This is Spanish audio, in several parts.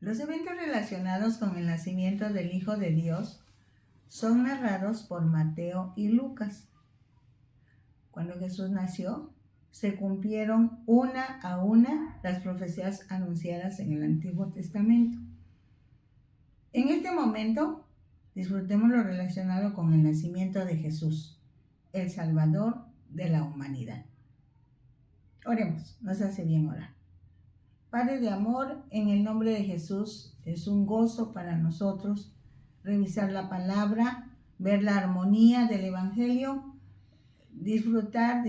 Los eventos relacionados con el nacimiento del Hijo de Dios son narrados por Mateo y Lucas. Cuando Jesús nació, se cumplieron una a una las profecías anunciadas en el Antiguo Testamento. En este momento, disfrutemos lo relacionado con el nacimiento de Jesús, el Salvador de la humanidad. Oremos, nos hace bien orar. Padre de amor, en el nombre de Jesús, es un gozo para nosotros revisar la palabra, ver la armonía del Evangelio, disfrutar,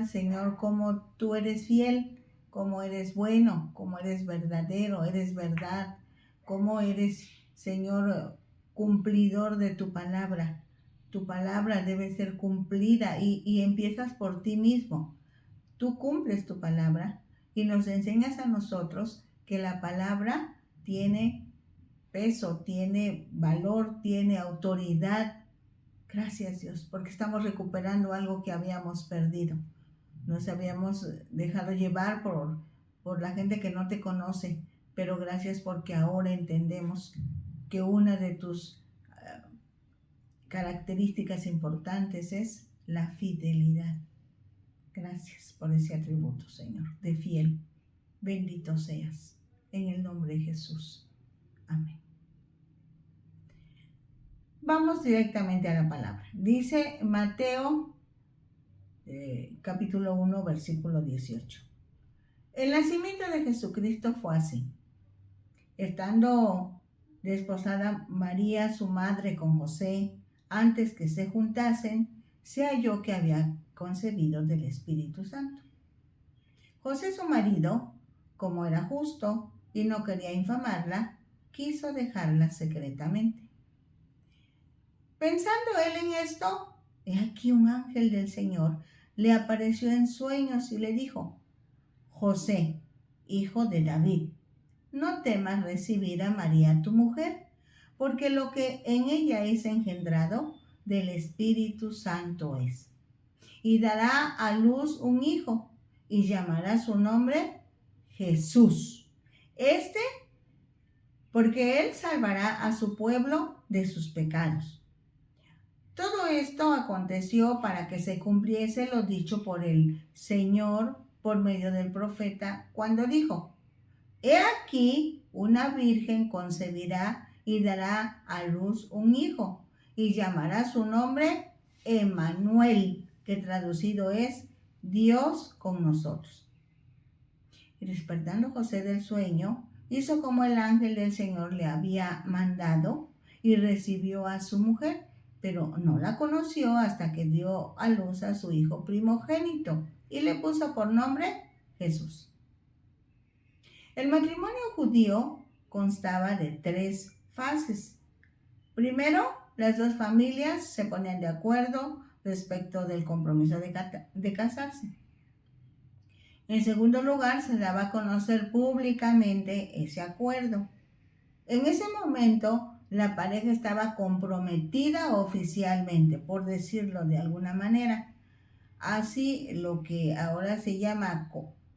Señor, cómo tú eres fiel, cómo eres bueno, cómo eres verdadero, eres verdad, cómo eres, Señor, cumplidor de tu palabra. Tu palabra debe ser cumplida y empiezas por ti mismo. Tú cumples tu palabra y nos enseñas a nosotros que la palabra tiene peso, tiene valor, tiene autoridad. Gracias, Dios, porque estamos recuperando algo que habíamos perdido. Nos habíamos dejado llevar por la gente que no te conoce, pero gracias porque ahora entendemos que una de tus características importantes es la fidelidad. Gracias por ese atributo, Señor, de fiel. Bendito seas, en el nombre de Jesús. Amén. Vamos directamente a la palabra. Dice Mateo, capítulo 1, versículo 18. El nacimiento de Jesucristo fue así. Estando desposada María, su madre, con José, antes que se juntasen, se halló que había concebido del Espíritu Santo. José, su marido, como era justo y no quería infamarla, quiso dejarla secretamente. Pensando él en esto, he aquí un ángel del Señor le apareció en sueños y le dijo: José, hijo de David, no temas recibir a María tu mujer, porque lo que en ella es engendrado del Espíritu Santo es. Y dará a luz un hijo, y llamará su nombre Jesús. Porque él salvará a su pueblo de sus pecados. Todo esto aconteció para que se cumpliese lo dicho por el Señor por medio del profeta, cuando dijo: He aquí, una virgen concebirá y dará a luz un hijo, y llamará su nombre Emmanuel, que traducido es Dios con nosotros. Y despertando José del sueño, hizo como el ángel del Señor le había mandado, y recibió a su mujer, pero no la conoció hasta que dio a luz a su hijo primogénito, y le puso por nombre Jesús. El matrimonio judío constaba de 3 fases. Primero, las 2 familias se ponían de acuerdo respecto del compromiso de casarse. En segundo lugar, se daba a conocer públicamente ese acuerdo. En ese momento, la pareja estaba comprometida oficialmente, por decirlo de alguna manera. Así, lo que ahora se llama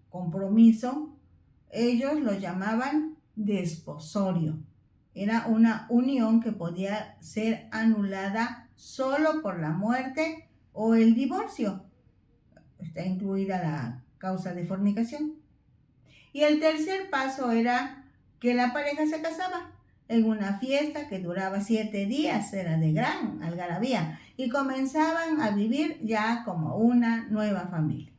compromiso, ellos lo llamaban desposorio. Era una unión que podía ser anulada solo por la muerte o el divorcio. Está incluida la causa de fornicación. Y el tercer paso era que la pareja se casaba en una fiesta que duraba 7 días, era de gran algarabía, y comenzaban a vivir ya como una nueva familia.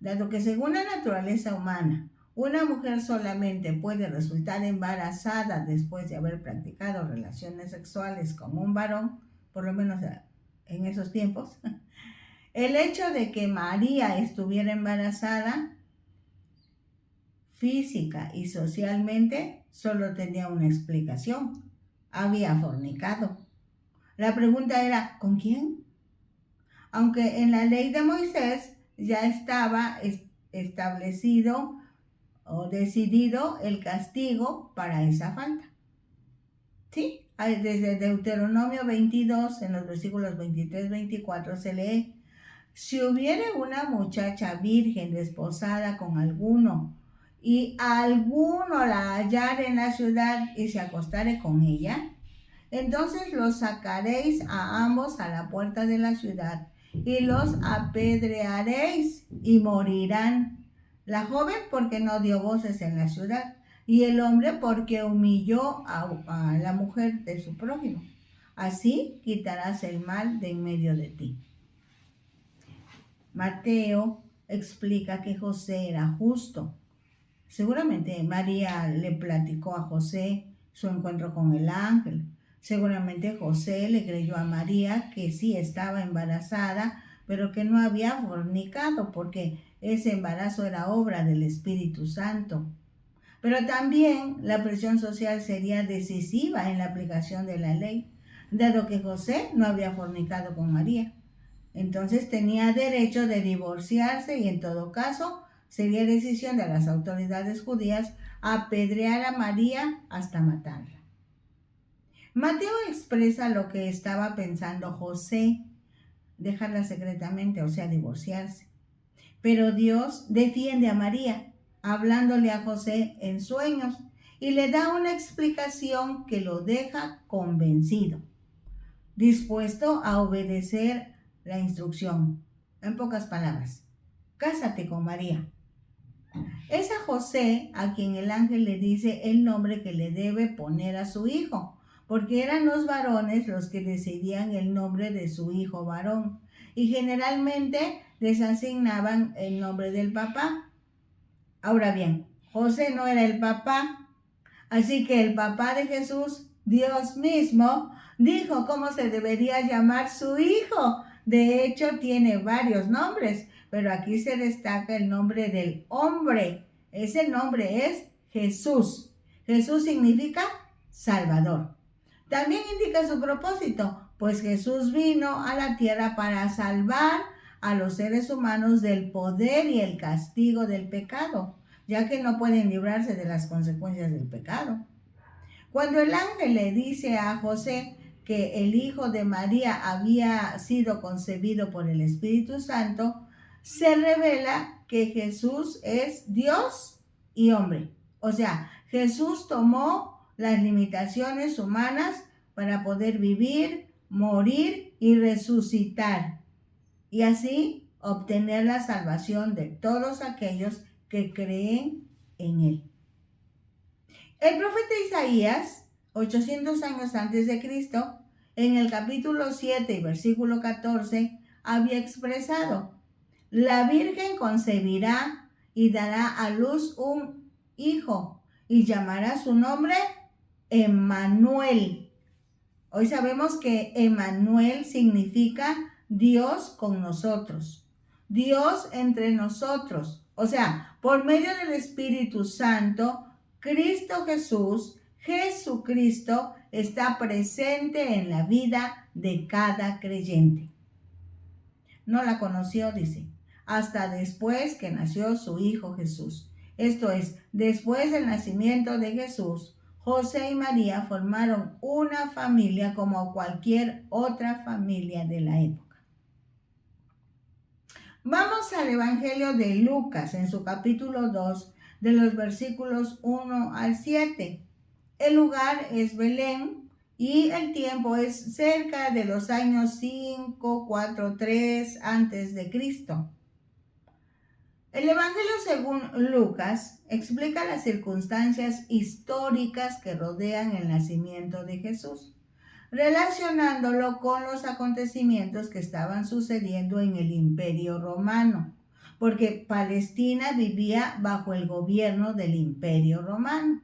Dado que según la naturaleza humana, una mujer solamente puede resultar embarazada después de haber practicado relaciones sexuales con un varón, por lo menos en esos tiempos, el hecho de que María estuviera embarazada física y socialmente solo tenía una explicación: había fornicado. La pregunta era, ¿con quién? Aunque en la ley de Moisés ya estaba establecido o decidido el castigo para esa falta. Sí, desde Deuteronomio 22, en los versículos 23-24 se lee: si hubiere una muchacha virgen desposada con alguno, y alguno la hallare en la ciudad y se acostare con ella, entonces los sacaréis a ambos a la puerta de la ciudad y los apedrearéis y morirán. La joven porque no dio voces en la ciudad y el hombre porque humilló a la mujer de su prójimo. Así quitarás el mal de en medio de ti. Mateo explica que José era justo. Seguramente María le platicó a José su encuentro con el ángel. Seguramente José le creyó a María que sí estaba embarazada, pero que no había fornicado porque ese embarazo era obra del Espíritu Santo. Pero también la presión social sería decisiva en la aplicación de la ley, dado que José no había fornicado con María. Entonces tenía derecho de divorciarse y en todo caso sería decisión de las autoridades judías apedrear a María hasta matarla. Mateo expresa lo que estaba pensando José, dejarla secretamente, o sea, divorciarse. Pero Dios defiende a María, hablándole a José en sueños, y le da una explicación que lo deja convencido, dispuesto a obedecer la instrucción. En pocas palabras, cásate con María. Es a José a quien el ángel le dice el nombre que le debe poner a su hijo, porque eran los varones los que decidían el nombre de su hijo varón, y generalmente les asignaban el nombre del papá. Ahora bien, José no era el papá, así que el papá de Jesús, Dios mismo, dijo cómo se debería llamar su hijo. De hecho, tiene varios nombres, pero aquí se destaca el nombre del hombre. Ese nombre es Jesús. Jesús significa Salvador. También indica su propósito, pues Jesús vino a la tierra para salvar a los seres humanos del poder y el castigo del pecado, ya que no pueden librarse de las consecuencias del pecado. Cuando el ángel le dice a José que el hijo de María había sido concebido por el Espíritu Santo, se revela que Jesús es Dios y hombre. O sea, Jesús tomó las limitaciones humanas para poder vivir, morir y resucitar, y así obtener la salvación de todos aquellos que creen en él. El profeta Isaías, 800 años antes de Cristo, en el capítulo 7 y versículo 14, había expresado: la Virgen concebirá y dará a luz un hijo y llamará su nombre Emmanuel. Hoy sabemos que Emmanuel significa Dios con nosotros, Dios entre nosotros. O sea, por medio del Espíritu Santo, Cristo Jesús, Jesucristo, está presente en la vida de cada creyente. No la conoció, dice, hasta después que nació su hijo Jesús. Esto es, después del nacimiento de Jesús, José y María formaron una familia como cualquier otra familia de la época. Vamos al Evangelio de Lucas en su capítulo 2, de los versículos 1 al 7. El lugar es Belén y el tiempo es cerca de los años 543 antes de Cristo. El Evangelio según Lucas explica las circunstancias históricas que rodean el nacimiento de Jesús, relacionándolo con los acontecimientos que estaban sucediendo en el Imperio Romano, porque Palestina vivía bajo el gobierno del Imperio Romano.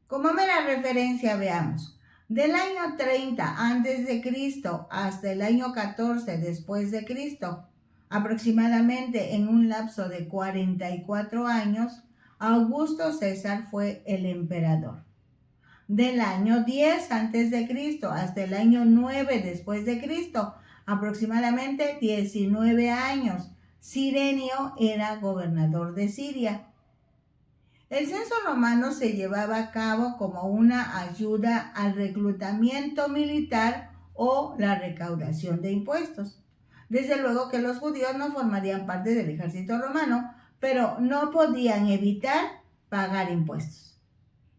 Como mera referencia, veamos. Del año 30 antes de Cristo hasta el año 14 después de Cristo, aproximadamente en un lapso de 44 años, Augusto César fue el emperador. Del año 10 antes de Cristo hasta el año 9 después de Cristo, aproximadamente 19 años, Cirenio era gobernador de Siria. El censo romano se llevaba a cabo como una ayuda al reclutamiento militar o la recaudación de impuestos. Desde luego que los judíos no formarían parte del ejército romano, pero no podían evitar pagar impuestos.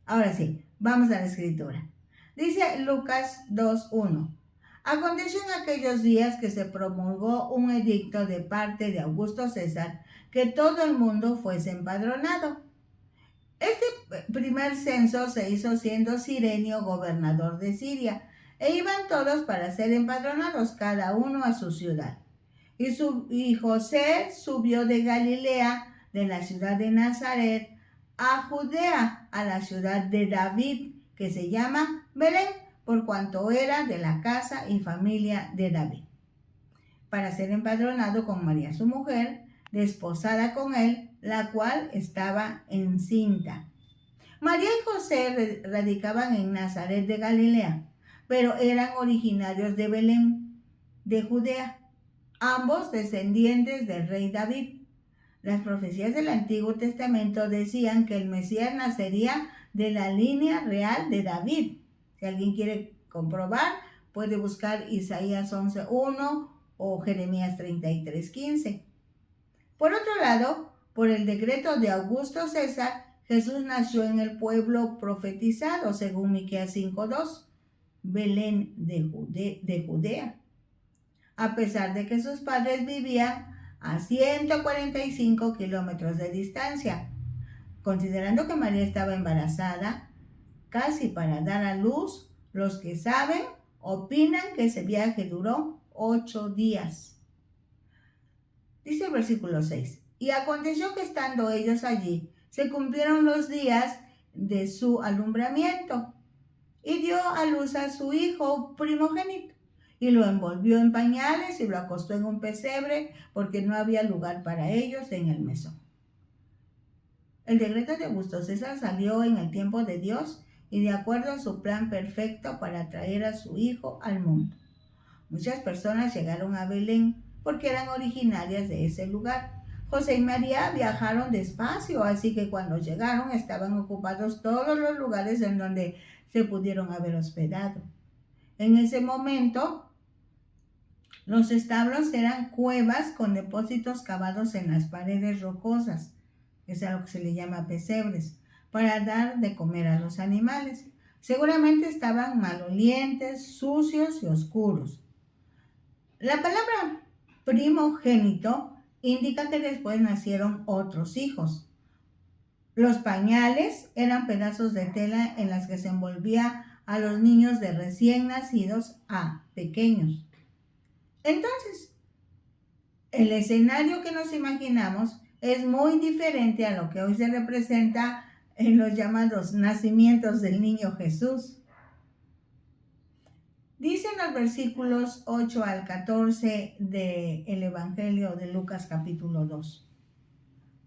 Ahora sí, vamos a la escritura. Dice Lucas 2:1. Aconteció en aquellos días que se promulgó un edicto de parte de Augusto César que todo el mundo fuese empadronado. Este primer censo se hizo siendo Cirenio gobernador de Siria, e iban todos para ser empadronados, cada uno a su ciudad. Y José subió de Galilea, de la ciudad de Nazaret, a Judea, a la ciudad de David, que se llama Belén, por cuanto era de la casa y familia de David, para ser empadronado con María su mujer, desposada con él, la cual estaba encinta. María y José radicaban en Nazaret de Galilea, pero eran originarios de Belén, de Judea, ambos descendientes del rey David. Las profecías del Antiguo Testamento decían que el Mesías nacería de la línea real de David. Si alguien quiere comprobar, puede buscar Isaías 11:1 o Jeremías 33:15. Por otro lado, por el decreto de Augusto César, Jesús nació en el pueblo profetizado, según Miqueas 5:2, Belén de Judea, a pesar de que sus padres vivían a 145 kilómetros de distancia, considerando que María estaba embarazada, casi para dar a luz. Los que saben opinan que ese viaje duró 8 días. Dice el versículo 6, y aconteció que estando ellos allí, se cumplieron los días de su alumbramiento, y dio a luz a su hijo primogénito, y lo envolvió en pañales y lo acostó en un pesebre, porque no había lugar para ellos en el mesón. El decreto de Augusto César salió en el tiempo de Dios y de acuerdo a su plan perfecto para traer a su hijo al mundo. Muchas personas llegaron a Belén porque eran originarias de ese lugar. José y María viajaron despacio, así que cuando llegaron estaban ocupados todos los lugares en donde se pudieron haber hospedado. En ese momento, los establos eran cuevas con depósitos cavados en las paredes rocosas, es a lo que se le llama pesebres, para dar de comer a los animales. Seguramente estaban malolientes, sucios y oscuros. La palabra primogénito indica que después nacieron otros hijos. Los pañales eran pedazos de tela en las que se envolvía a los niños de recién nacidos a pequeños. Entonces, el escenario que nos imaginamos es muy diferente a lo que hoy se representa en los llamados nacimientos del niño Jesús. Dicen los versículos 8 al 14 del Evangelio de Lucas capítulo 2.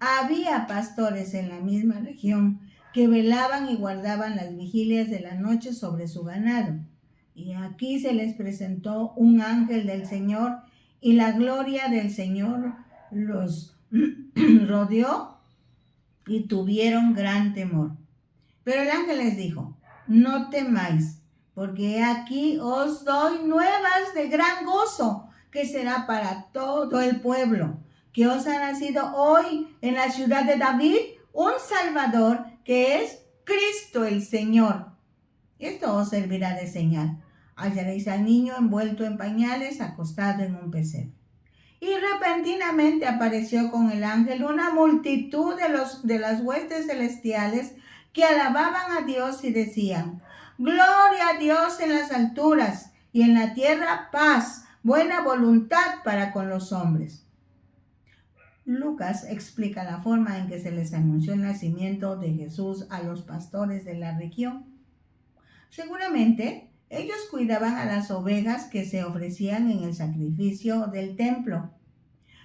Había pastores en la misma región que velaban y guardaban las vigilias de la noche sobre su ganado. Y aquí se les presentó un ángel del Señor, y la gloria del Señor los rodeó y tuvieron gran temor. Pero el ángel les dijo: no temáis, porque aquí os doy nuevas de gran gozo, que será para todo el pueblo, que os ha nacido hoy en la ciudad de David un Salvador, que es Cristo el Señor. Esto os servirá de señal: hallaréis al niño envuelto en pañales, acostado en un pesebre. Y repentinamente apareció con el ángel una multitud de las huestes celestiales que alababan a Dios y decían: gloria a Dios en las alturas, y en la tierra paz, buena voluntad para con los hombres. Lucas explica la forma en que se les anunció el nacimiento de Jesús a los pastores de la región. Seguramente ellos cuidaban a las ovejas que se ofrecían en el sacrificio del templo.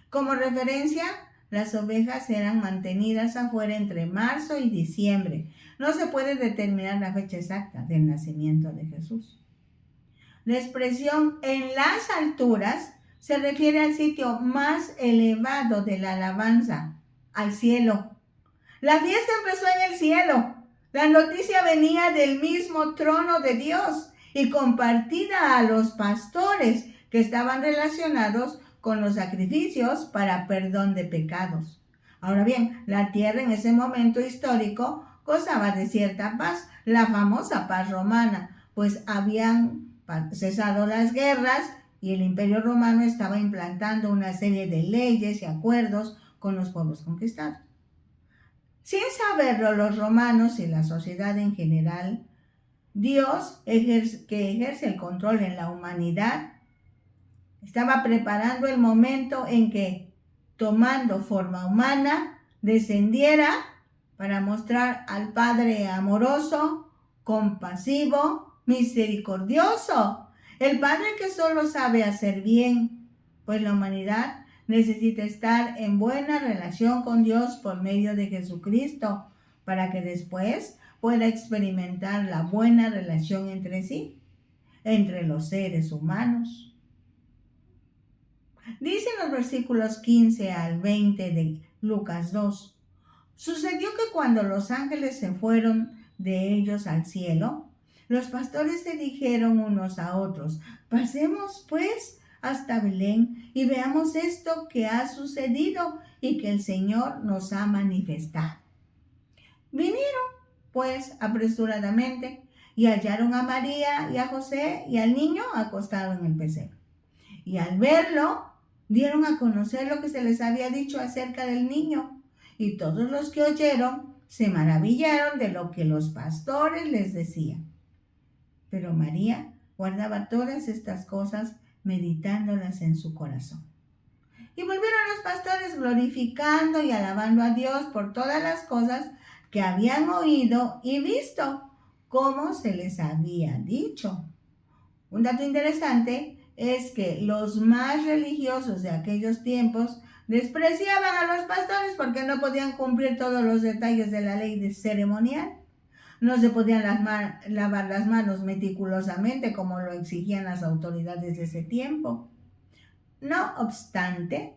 Como referencia, las ovejas eran mantenidas afuera entre marzo y diciembre. No se puede determinar la fecha exacta del nacimiento de Jesús. La expresión en las alturas se refiere al sitio más elevado de la alabanza, al cielo. La fiesta empezó en el cielo. La noticia venía del mismo trono de Dios y compartida a los pastores que estaban relacionados con los sacrificios para perdón de pecados. Ahora bien, la tierra en ese momento histórico gozaba de cierta paz, la famosa paz romana, pues habían cesado las guerras y el Imperio Romano estaba implantando una serie de leyes y acuerdos con los pueblos conquistados. Sin saberlo, los romanos y la sociedad en general, Dios, que ejerce el control en la humanidad, estaba preparando el momento en que, tomando forma humana, descendiera para mostrar al Padre amoroso, compasivo, misericordioso, el Padre que solo sabe hacer bien, pues la humanidad necesita estar en buena relación con Dios por medio de Jesucristo, para que después pueda experimentar la buena relación entre sí, entre los seres humanos. Dice en los versículos 15 al 20 de Lucas 2, sucedió que cuando los ángeles se fueron de ellos al cielo, los pastores se dijeron unos a otros, pasemos pues hasta Belén y veamos esto que ha sucedido y que el Señor nos ha manifestado. Vinieron pues apresuradamente y hallaron a María y a José y al niño acostado en el pesebre. Y al verlo, dieron a conocer lo que se les había dicho acerca del niño. Y todos los que oyeron se maravillaron de lo que los pastores les decían. Pero María guardaba todas estas cosas, meditándolas en su corazón. Y volvieron los pastores glorificando y alabando a Dios por todas las cosas que habían oído y visto, como se les había dicho. Un dato interesante es que los más religiosos de aquellos tiempos despreciaban a los pastores porque no podían cumplir todos los detalles de la ley ceremonial. No se podían lavar las manos meticulosamente como lo exigían las autoridades de ese tiempo. No obstante,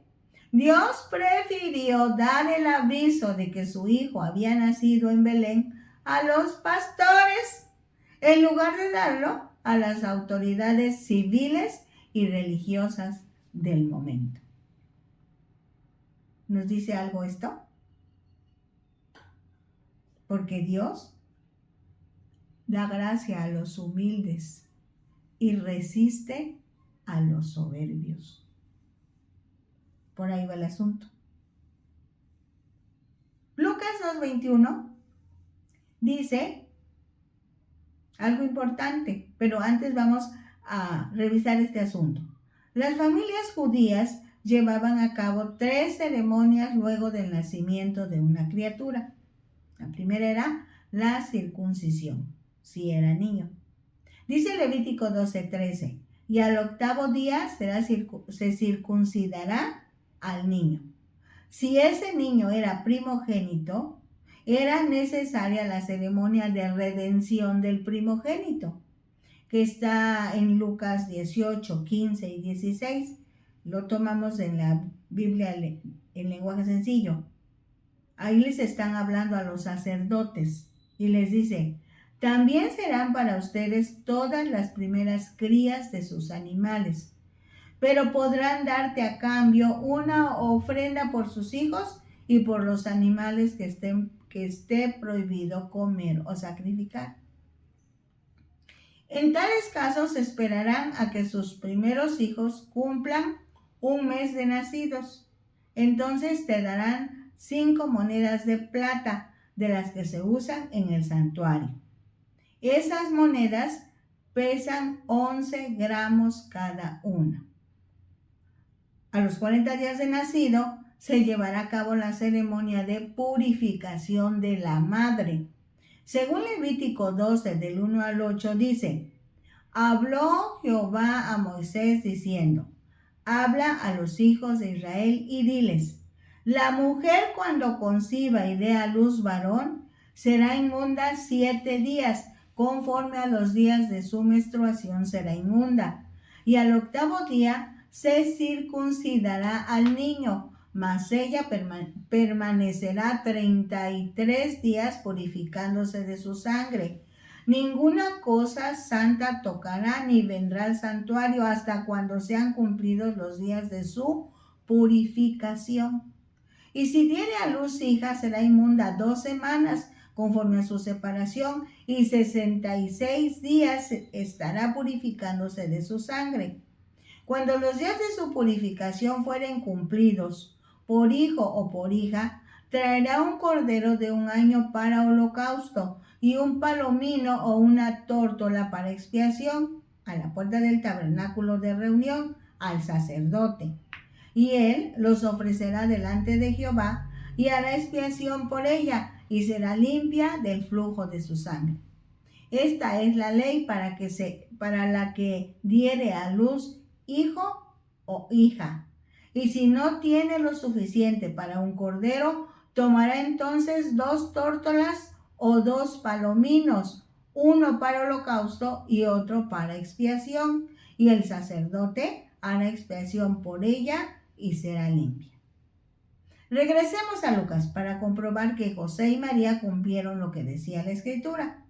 Dios prefirió dar el aviso de que su hijo había nacido en Belén a los pastores, en lugar de darlo a las autoridades civiles y religiosas del momento. ¿Nos dice algo esto? Porque Dios da gracia a los humildes y resiste a los soberbios. Por ahí va el asunto. Lucas 2:21 dice algo importante, pero antes vamos a revisar este asunto. Las familias judías llevaban a cabo 3 ceremonias luego del nacimiento de una criatura. La primera era la circuncisión, si era niño. Dice Levítico 12:13, y al 8º día se circuncidará al niño. Si ese niño era primogénito, era necesaria la ceremonia de redención del primogénito, que está en Lucas 18, 15 y 16. Lo tomamos en la Biblia en lenguaje sencillo. Ahí les están hablando a los sacerdotes y les dice, también serán para ustedes todas las primeras crías de sus animales, pero podrán darte a cambio una ofrenda por sus hijos y por los animales que esté prohibido comer o sacrificar. En tales casos esperarán a que sus primeros hijos cumplan 1 mes de nacidos. Entonces te darán 5 monedas de plata de las que se usan en el santuario. Esas monedas pesan 11 gramos cada una. A los 40 días de nacido se llevará a cabo la ceremonia de purificación de la madre. Según Levítico 12, del 1 al 8, dice, habló Jehová a Moisés diciendo, habla a los hijos de Israel y diles, la mujer cuando conciba y dé a luz varón, será inmunda 7 días, conforme a los días de su menstruación será inmunda. Y al 8º día se circuncidará al niño, mas ella permanecerá 33 días purificándose de su sangre. Ninguna cosa santa tocará ni vendrá al santuario hasta cuando sean cumplidos los días de su purificación. Y si diere a luz hija, será inmunda 2 semanas conforme a su separación, y 66 días estará purificándose de su sangre. Cuando los días de su purificación fueren cumplidos, por hijo o por hija, traerá un cordero de 1 año para holocausto y un palomino o una tórtola para expiación a la puerta del tabernáculo de reunión al sacerdote. Y él los ofrecerá delante de Jehová y hará expiación por ella y será limpia del flujo de su sangre. Esta es la ley para la que diere a luz hijo o hija. Y si no tiene lo suficiente para un cordero, tomará entonces 2 tórtolas o 2 palominos, uno para holocausto y otro para expiación, y el sacerdote hará expiación por ella y será limpia. Regresemos a Lucas para comprobar que José y María cumplieron lo que decía la Escritura.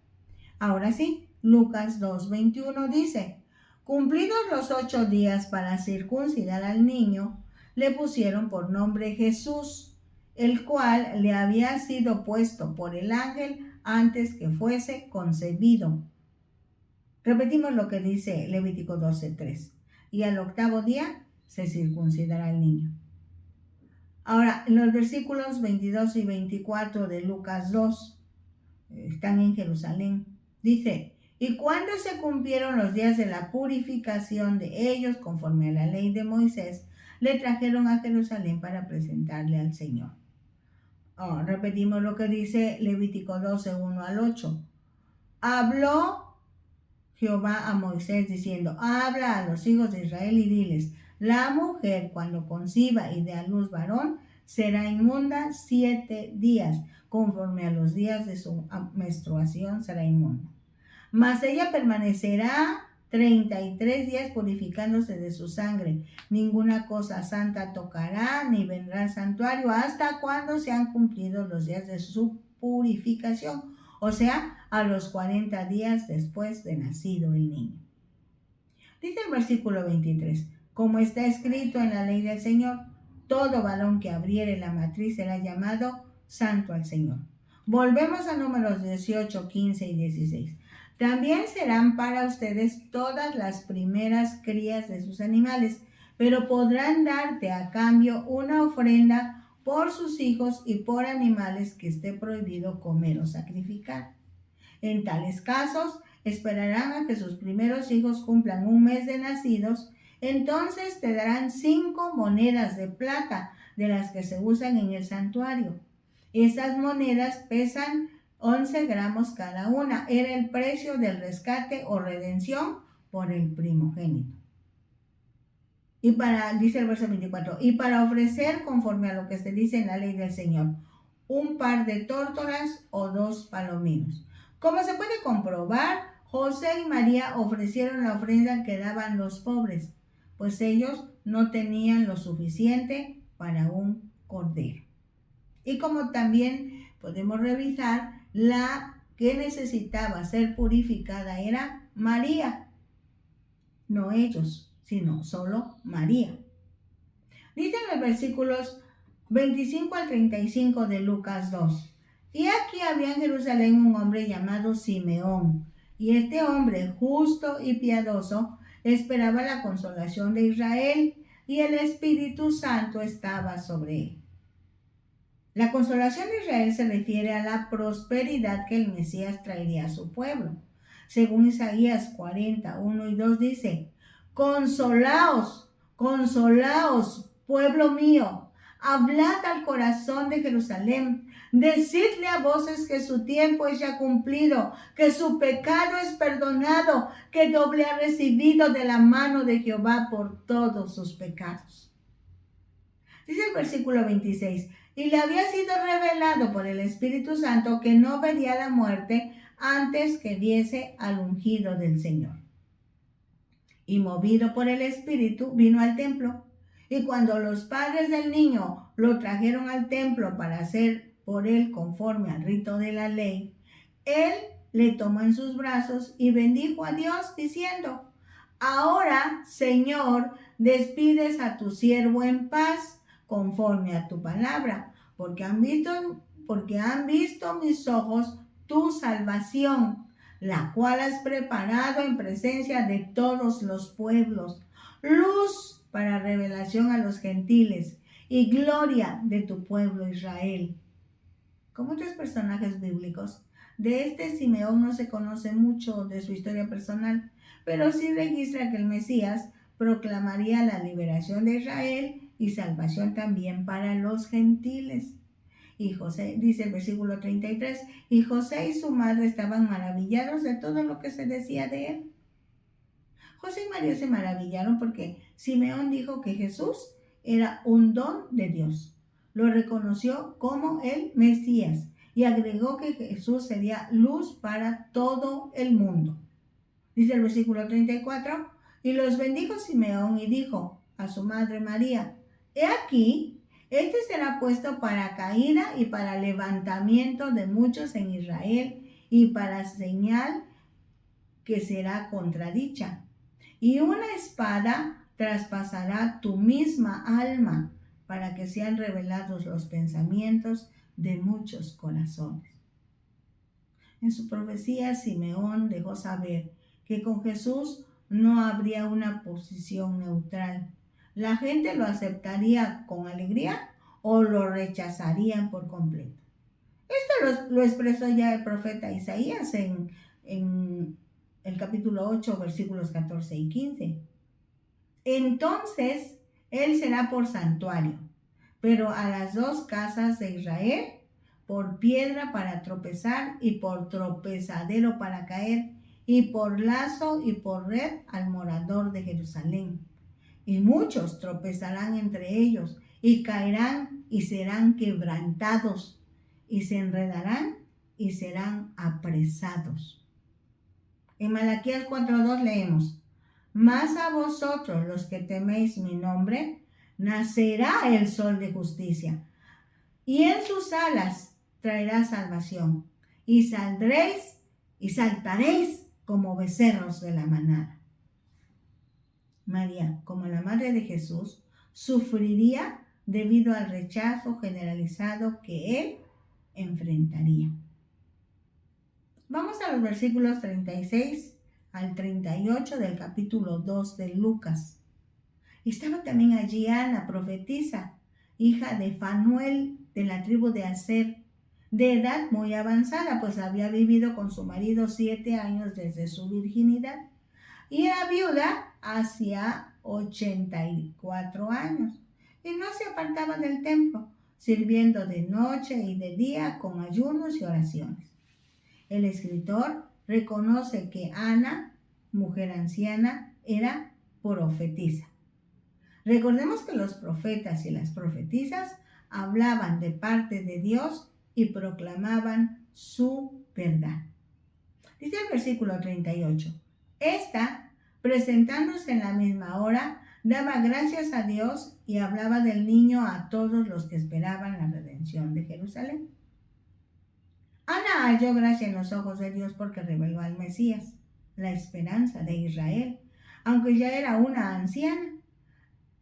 Ahora sí, Lucas 2:21 dice: cumplidos los 8 días para circuncidar al niño, le pusieron por nombre Jesús, el cual le había sido puesto por el ángel antes que fuese concebido. Repetimos lo que dice Levítico 12:3. Y al 8º día se circuncidará el niño. Ahora, los versículos 22 y 24 de Lucas 2 están en Jerusalén. Dice: y cuando se cumplieron los días de la purificación de ellos, conforme a la ley de Moisés, le trajeron a Jerusalén para presentarle al Señor. Repetimos lo que dice Levítico 12, 1 al 8. Habló Jehová a Moisés diciendo: habla a los hijos de Israel y diles: la mujer cuando conciba y dé a luz varón será inmunda 7 días, conforme a los días de su menstruación será inmunda. Mas ella permanecerá 33 días purificándose de su sangre. Ninguna cosa santa tocará, ni vendrá al santuario hasta cuando sean cumplidos los días de su purificación, o sea, a los 40 días después de nacido el niño. Dice el versículo 23: como está escrito en la ley del Señor, todo varón que abriere la matriz será llamado santo al Señor. Volvemos a Números 18, 15 y 16. También serán para ustedes todas las primeras crías de sus animales, pero podrán darte a cambio una ofrenda por sus hijos y por animales que esté prohibido comer o sacrificar. En tales casos, esperarán a que sus primeros hijos cumplan 1 mes de nacidos. Entonces te darán 5 monedas de plata, de las que se usan en el santuario. Esas monedas pesan 11 gramos cada una. Era el precio del rescate o redención por el primogénito. Dice el verso 24, y para ofrecer conforme a lo que se dice en la ley del Señor, 1 par de tórtolas o 2 palominos. Como se puede comprobar, José y María ofrecieron la ofrenda que daban los pobres, pues ellos no tenían lo suficiente para un cordero. Y como también podemos revisar, la que necesitaba ser purificada era María, no ellos, sino solo María. Dicen los versículos 25 al 35 de Lucas 2. Y aquí había en Jerusalén un hombre llamado Simeón, y este hombre, justo y piadoso, esperaba la consolación de Israel, y el Espíritu Santo estaba sobre él. La consolación de Israel se refiere a la prosperidad que el Mesías traería a su pueblo. Según Isaías 40, 1 y 2 dice: consolaos, consolaos, pueblo mío, hablad al corazón de Jerusalén, decidle a voces que su tiempo es ya cumplido, que su pecado es perdonado, que doble ha recibido de la mano de Jehová por todos sus pecados. Dice el versículo 26, y le había sido revelado por el Espíritu Santo que no vería la muerte antes que viese al ungido del Señor. Y movido por el Espíritu, vino al templo. Y cuando los padres del niño lo trajeron al templo para hacer por él conforme al rito de la ley, él le tomó en sus brazos y bendijo a Dios diciendo: ahora, Señor, despides a tu siervo en paz, conforme a tu palabra, porque han visto mis ojos tu salvación, la cual has preparado en presencia de todos los pueblos, luz para revelación a los gentiles y gloria de tu pueblo Israel. Como otros personajes bíblicos, de este Simeón no se conoce mucho de su historia personal, pero sí registra que el Mesías proclamaría la liberación de Israel y salvación también para los gentiles. Y José, dice el versículo 33, y José y su madre estaban maravillados de todo lo que se decía de él. José y María se maravillaron porque Simeón dijo que Jesús era un don de Dios. Lo reconoció como el Mesías y agregó que Jesús sería luz para todo el mundo. Dice el versículo 34, y los bendijo Simeón y dijo a su madre María, he aquí, este será puesto para caída y para levantamiento de muchos en Israel y para señal que será contradicha. Y una espada traspasará tu misma alma para que sean revelados los pensamientos de muchos corazones. En su profecía, Simeón dejó saber que con Jesús no habría una posición neutral. La gente lo aceptaría con alegría o lo rechazarían por completo. Esto lo expresó ya el profeta Isaías en el capítulo 8, versículos 14 y 15. Entonces, él será por santuario, pero a las dos casas de Israel, por piedra para tropezar y por tropezadero para caer, y por lazo y por red al morador de Jerusalén. Y muchos tropezarán entre ellos, y caerán y serán quebrantados, y se enredarán y serán apresados. En Malaquías 4:2 leemos, mas a vosotros los que teméis mi nombre, nacerá el sol de justicia, y en sus alas traerá salvación, y saldréis y saltaréis como becerros de la manada. María, como la madre de Jesús, sufriría debido al rechazo generalizado que él enfrentaría. Vamos a los versículos 36 al 38 del capítulo 2 de Lucas. Estaba también allí Ana, profetisa, hija de Fanuel de la tribu de Aser, de edad muy avanzada, pues había vivido con su marido 7 años desde su virginidad, y era viuda hacia 84 años, y no se apartaba del templo, sirviendo de noche y de día con ayunos y oraciones. El escritor reconoce que Ana, mujer anciana, era profetisa. Recordemos que los profetas y las profetisas hablaban de parte de Dios y proclamaban su verdad. Dice el versículo 38, esta, presentándose en la misma hora, daba gracias a Dios y hablaba del niño a todos los que esperaban la redención de Jerusalén. Ana halló gracia en los ojos de Dios porque reveló al Mesías, la esperanza de Israel, aunque ya era una anciana.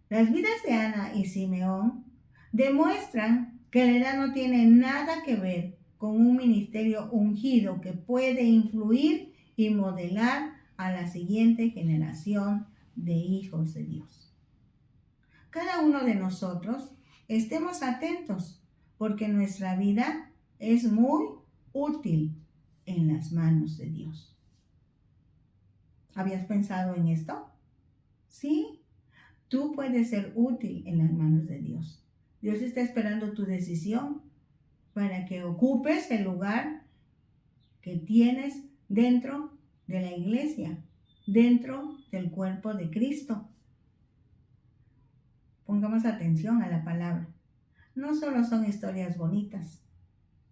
Las vidas de Ana y Simeón demuestran que la edad no tiene nada que ver con un ministerio ungido que puede influir y modelar a la siguiente generación de hijos de Dios. Cada uno de nosotros estemos atentos porque nuestra vida es muy útil en las manos de Dios. ¿Habías pensado en esto? Sí, tú puedes ser útil en las manos de Dios. Dios está esperando tu decisión para que ocupes el lugar que tienes dentro de la iglesia, dentro del cuerpo de Cristo. Pongamos atención a la palabra. No solo son historias bonitas,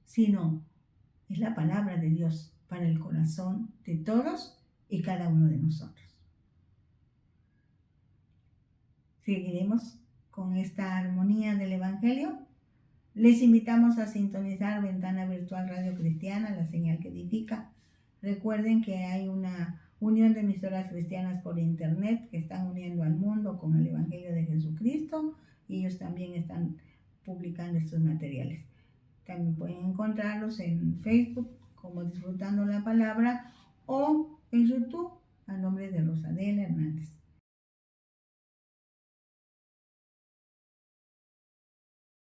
sino es la palabra de Dios para el corazón de todos y cada uno de nosotros. Seguiremos con esta armonía del Evangelio. Les invitamos a sintonizar Ventana Virtual Radio Cristiana, la señal que edifica. Recuerden que hay una unión de emisoras cristianas por internet que están uniendo al mundo con el Evangelio de Jesucristo. Y ellos también están publicando estos materiales. También pueden encontrarlos en Facebook como Disfrutando la Palabra o en YouTube a nombre de Rosadela Hernández.